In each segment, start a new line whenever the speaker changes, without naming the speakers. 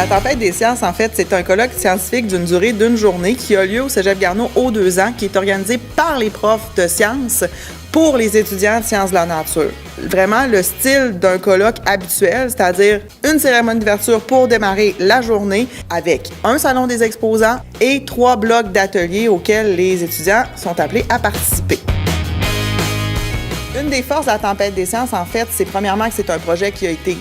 La tempête des sciences, en fait, c'est un colloque scientifique d'une durée d'une journée qui a lieu au Cégep Garneau aux 2 ans, qui est organisé par les profs de sciences pour les étudiants de sciences de la nature. Vraiment le style d'un colloque habituel, c'est-à-dire une cérémonie d'ouverture pour démarrer la journée avec un salon des exposants et 3 blocs d'ateliers auxquels les étudiants sont appelés à participer. Une des forces de la tempête des sciences, en fait, c'est premièrement que c'est un projet qui a été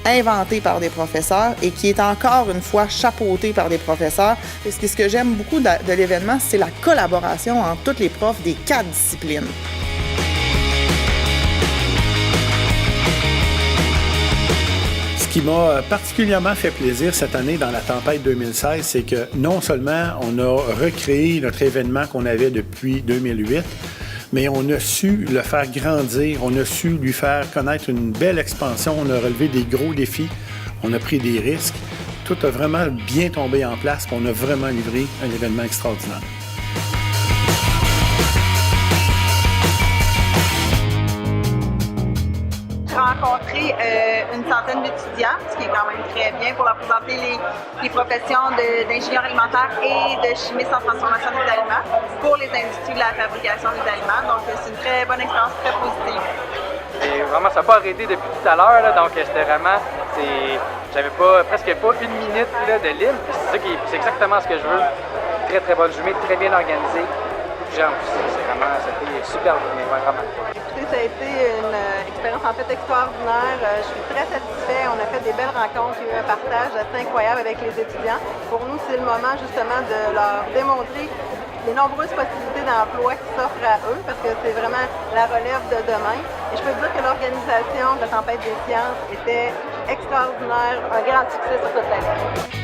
inventé par des professeurs et qui est encore une fois chapeauté par des professeurs. Et ce que j'aime beaucoup de l'événement, c'est la collaboration entre tous les profs des 4 disciplines.
Ce qui m'a particulièrement fait plaisir cette année dans la tempête 2016, c'est que non seulement on a recréé notre événement qu'on avait depuis 2008, mais on a su le faire grandir, on a su lui faire connaître une belle expansion, on a relevé des gros défis, on a pris des risques. Tout a vraiment bien tombé en place, on a vraiment livré un événement extraordinaire.
J'ai rencontré une centaine d'étudiants, ce qui est quand même très bien pour leur présenter les professions d'ingénieur alimentaire et de chimiste en transformation des aliments pour les industries de la fabrication des aliments. Donc, c'est une très bonne expérience, très positive.
Et vraiment, ça n'a pas arrêté depuis tout à l'heure, donc c'était vraiment, j'avais presque pas une minute là, de libre, c'est exactement ce que je veux. Très très bonne journée, très bien organisée. C'était super bien, vraiment.
Écoutez, ça a été une expérience en fait extraordinaire. Je suis très satisfaite. On a fait des belles rencontres, il y a eu un partage assez incroyable avec les étudiants. Pour nous, c'est le moment justement de leur démontrer les nombreuses possibilités d'emploi qui s'offrent à eux, parce que c'est vraiment la relève de demain. Et je peux dire que l'organisation de la tempête des sciences était extraordinaire, un grand succès sur toute la ligne.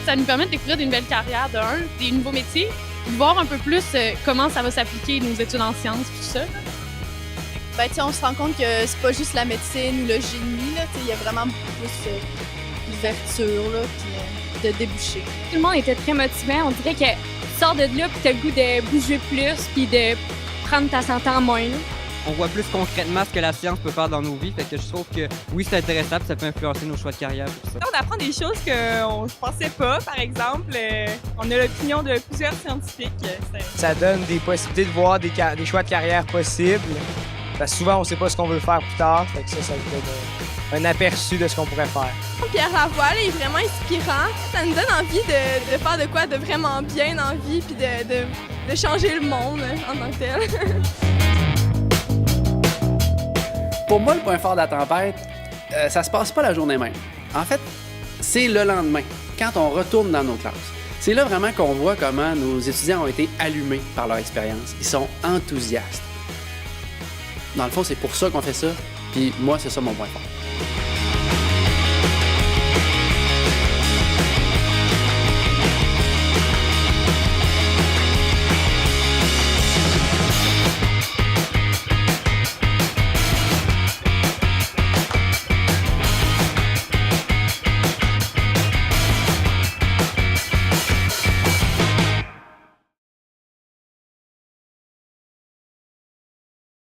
Ça nous permet de découvrir des nouvelles carrières des nouveaux métiers, de voir un peu plus comment ça va s'appliquer nos études en sciences, tout ça.
Ben, on se rend compte que c'est pas juste la médecine ou le génie, il y a vraiment beaucoup plus d'ouverture puis de débouchés.
Tout le monde était très motivé. On dirait que tu sors de là puis tu as le goût de bouger plus puis de prendre ta santé en main. Là.
On voit plus concrètement ce que la science peut faire dans nos vies. Fait que je trouve que oui, c'est intéressant et ça peut influencer nos choix de carrière. Tout ça.
On apprend des choses qu'on ne pensait pas. Par exemple, on a l'opinion de plusieurs scientifiques.
Ça donne des possibilités de voir des choix de carrière possibles. Parce que souvent, on ne sait pas ce qu'on veut faire plus tard. Fait que ça donne un aperçu de ce qu'on pourrait faire.
Pierre Lavoie est vraiment inspirant. Ça nous donne envie de faire de quoi de vraiment bien dans la vie puis de changer le monde en tant que tel.
Pour moi, le point fort de la tempête, ça se passe pas la journée même. En fait, c'est le lendemain, quand on retourne dans nos classes. C'est là vraiment qu'on voit comment nos étudiants ont été allumés par leur expérience. Ils sont enthousiastes. Dans le fond, c'est pour ça qu'on fait ça. Puis moi, c'est ça mon point fort.